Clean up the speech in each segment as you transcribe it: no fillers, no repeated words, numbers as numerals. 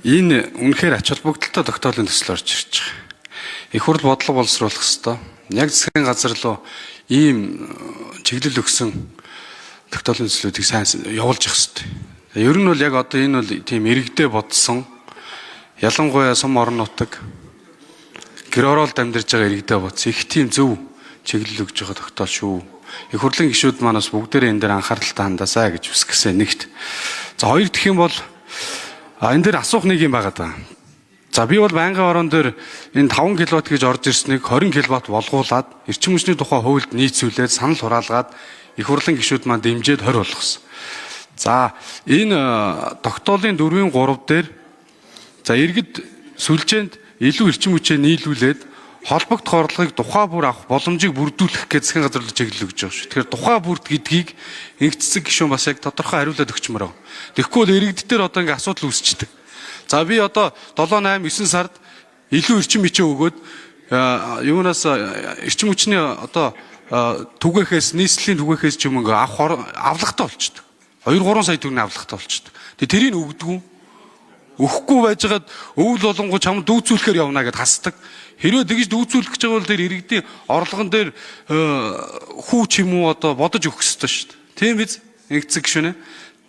Энэ үнэхээр ач холбогдолтой тогтоолын төсөл орж ирж байгаа. Их хурл бодлого боловсруулах ёстой. Яг засгийн газар руу ийм чиглэл өгсөн тогтоолын төслүүдийг сайн явуулж явах ёстой. Ер нь бол яг одоо энэ бол тийм иргэдээ бодсон, ялангуяа сум орон нутаг гэр ороолд амьдарч байгаа иргэдээ бодсон их тийм зөв чиглэл өгж байгаа тогтоол шүү. Их хурлын гишүүд манаас бүгдээрээ энэ дээр анхааралтай хандаасаа гэж хүсгэсэн нэгт. За хоёр дэх юм бол энэ дээр асуух нэг юм байгаа даа. За би бол байнгын орон дээр энэ 5 кВт гэж орж ирснийг 20 кВт болгуулад эрчим хүчний тухай хуульд нийцүүлээд санал хураалгаад их хурлын гишүүд маань дэмжиж 20 болгосон. За энэ тогтоолын 4-ийн 3 дээр за иргэд сүлжээнд илүү эрчим хүчээ нийлүүлээд холбогдох орлогыг тухай бүр авах боломжийг бүрдүүлэх гэж засгийн газар чиглэл өгж байгаа шүү. Тэгэхээр тухай бүрд гэдгийг инх цэцэг гишүүн бас яг тодорхой хариулаад өгчмөр байгаа. Тэгэхгүй бол иргэддээр одоо ингээ асуудал үүсчихдээ. За би одоо 7, 8, 9 сард илүү эрчим хүчээ өгөөд юунаас эрчим хүчний одоо түгээхээс нийслэлийн түгээхээс ч юм ингээ авлагатай болчихдог. 2-3 сая төгрөгийн авлагатай болчихдог. Тэгээ тэрийг өгдөггүй. Өгөхгүй байжгаад өвөл болонгоо чам дүүцүүлэхээр явна гэд хасдаг. Хэрвээ тэгж дүүцүүлэх гэж байгаа бол тэр иргэдийн орлогон дээр хүү ч юм уу одоо бодож өгөх ёстой шүү дээ. Тийм биз? Ингэцэг гişүнэ.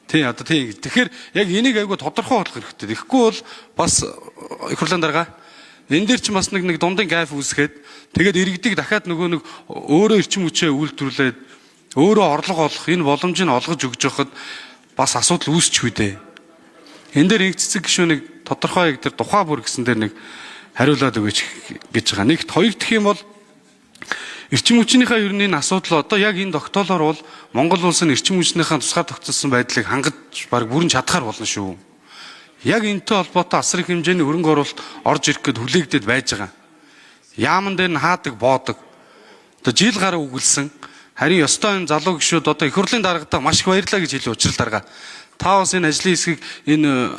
Тий одоо тий. Тэгэхээр яг энийг айгүй тодорхой болгох хэрэгтэй. Тэгэхгүй бол бас их хурлын дарга энэ дээр ч бас нэг дундын гайф үүсгээд тэгээд иргэдийг дахиад нөгөө нэг өөрөө эрчим хүчээ үйлдвэрлээд өөрөө орлого олох энэ боломжийг олгож өгж явахад бас асуудал үүсчихвэ дээ. Энэ дээр инх цэцэг гишүүнийг тодорхой яг тэр тухай бүр гэсэн дээр нэг хариулаад өгөөч гэж байгаа. Нэгт хоёр дахь юм бол эрчим хүчнийхээ ер нь энэ асуудал одоо яг энэ тогтоолоор бол Монгол улсын эрчим хүчнийхээ тусгаар тогтсон байдлыг хангаж баг бүрэн чадхаар болно шүү. Яг энэтэй холбоотой асар их хэмжээний хөрөнгө оруулалт орж ирэх гээд хүлээгдээд байж байгаа. Яаман дээр нь хаадаг боодог. Одоо жил гараа үгэлсэн. Харин ёстой энэ залуу гишүүд одоо их хурлын даргатаа маш их баярлаа гэж хэлээ учрал дарга. Та бас энэ ажлын хэсгийг энэ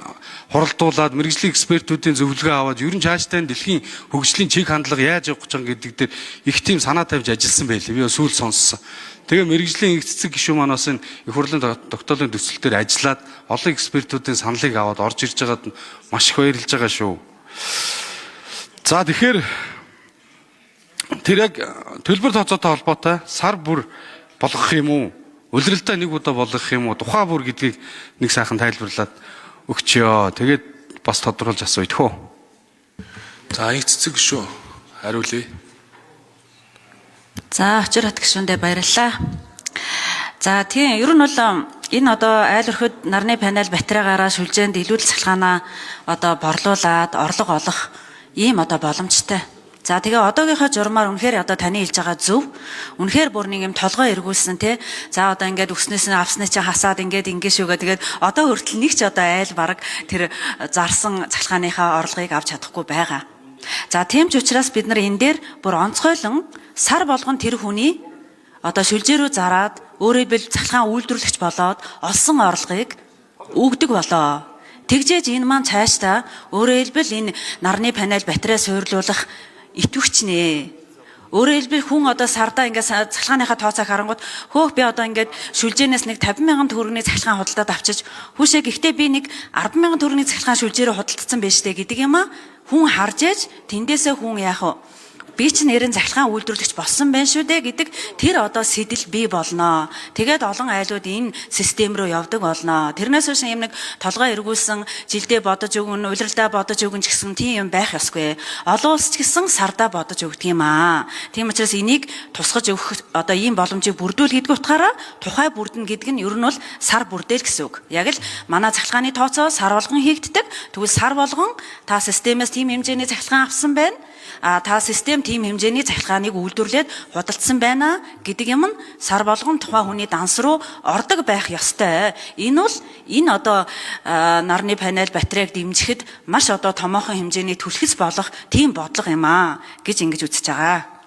хуралдуулаад мэрэгжлийн экспертүүдийн зөвлөгөө аваад ер нь цаашдаа дэлхийн хөгжлийн чиг хандлага яаж явах гэж байгаа гэдэг дээр их тийм санаа тавьж ажилласан байлээ. Би сүүл сонссон. Тэгээ мэрэгжлийн цэцэг гишүүн манаас энэ их хурлын тогтоолын төсөл дээр ажиллаад олон экспертүүдийн саналыг аваад орж ирж байгаад маш их баярлж байгаа шүү. За тэгэхээр тэр яг төлбөр тооцоотой холбоотой сар бүр болгох юм уу? Улиралдаа нэг удаа болгох юм уу? Тухай бүр гэдгийг нэг сайхан тайлбарлаад өгчөө. Тэгээд бас тодорхойлж асууя тхөө. За инх цэцэг гишүүн хариулъя. За очир хат гишүүндээ баярлалаа. За тийм ер нь бол энэ одоо айл өрхөд нарны панел батарейгаараа сүлжээнд илүүдэл цалхаанаа одоо борлуулад орлого олох ийм одоо боломжтой. За тэгээ одоогийнхаа журмаар үнэхээр одоо таны хэлж байгаа зөв. Үнэхээр бүр нэг юм толгой эргүүлсэн те. За одоо ингээд өснөөс нь авсны чи хасаад ингээд шүүгээ тэгээд одоо хүртэл нэг ч одоо айл бараг тэр зарсан цалхааныхаа орлогыг авч чадахгүй байгаа. За тийм ч учраас бид нар энэ дээр бүр онцгойлон сар болгон тэр хүний одоо сүлжээ рүү зараад өөрөөр хэлбэл цалхаан үйлдвэрлэгч болоод олсон орлогыг өгдөг болоо. Тэгжээж энэ маань цаашдаа өөрөөр хэлбэл энэ нарны панел батарей суйрлуулах итвэгч нэ. Өөрөөр хэлбэл хүн одоо сардаа ингээд цалхааныхаа тооцоог харангууд хөөх би одоо ингээд шүлжээнээс нэг 50,000 төгрөгийн цалхаан худалдаад авчиж хүүшээ гэхдээ би нэг 10,000 төгрөгийн цалхаан шүлжээрээ худалдсан байж тээ гэдэг юм а. Хүн харж ээж тэндээсээ хүн яах вэ? Би ч нэрэн цахилгаан үйлдвэрлэгч болсон байх шүү дээ гэдэг тэр одоо сэтэл бий болноо. Тэгээд олон айлууд энэ систем рүү явдаг болноо. Тэрнээс үүш юм нэг толгой эргүүлсэн жилдээ бодож өгөн, улиралдаа бодож өгөн ч гэсэн тийм юм байх ёсгүй. Олон улс ч гэсэн сардаа бодож өгдөг юм аа. Тийм учраас энийг тусгаж өгөх одоо ийм боломжийг бүрдүүл гэдэг утгаараа тухай бүрдэн гэдэг нь ер нь бол сар бүрдээл гэсэн үг. Яг л манай цахилгааны тооцоо сар болгон хийгддэг. Тэгвэл сар болгон та системээс тийм хэмжээний цахилгаан авсан байна. Та систем тийм хэмжээний цахилгааныг үйлдвэрлээд худалдсан байна гэдэг юм нь сар болгон тухайн хүний данс руу ордог байх ёстой. Энэ бол энэ одоо нарны панел батарейг дэмжихэд маш одоо томоохон хэмжээний түлхэц болох тийм бодлого юм аа гэж ингэж үзэж байгаа.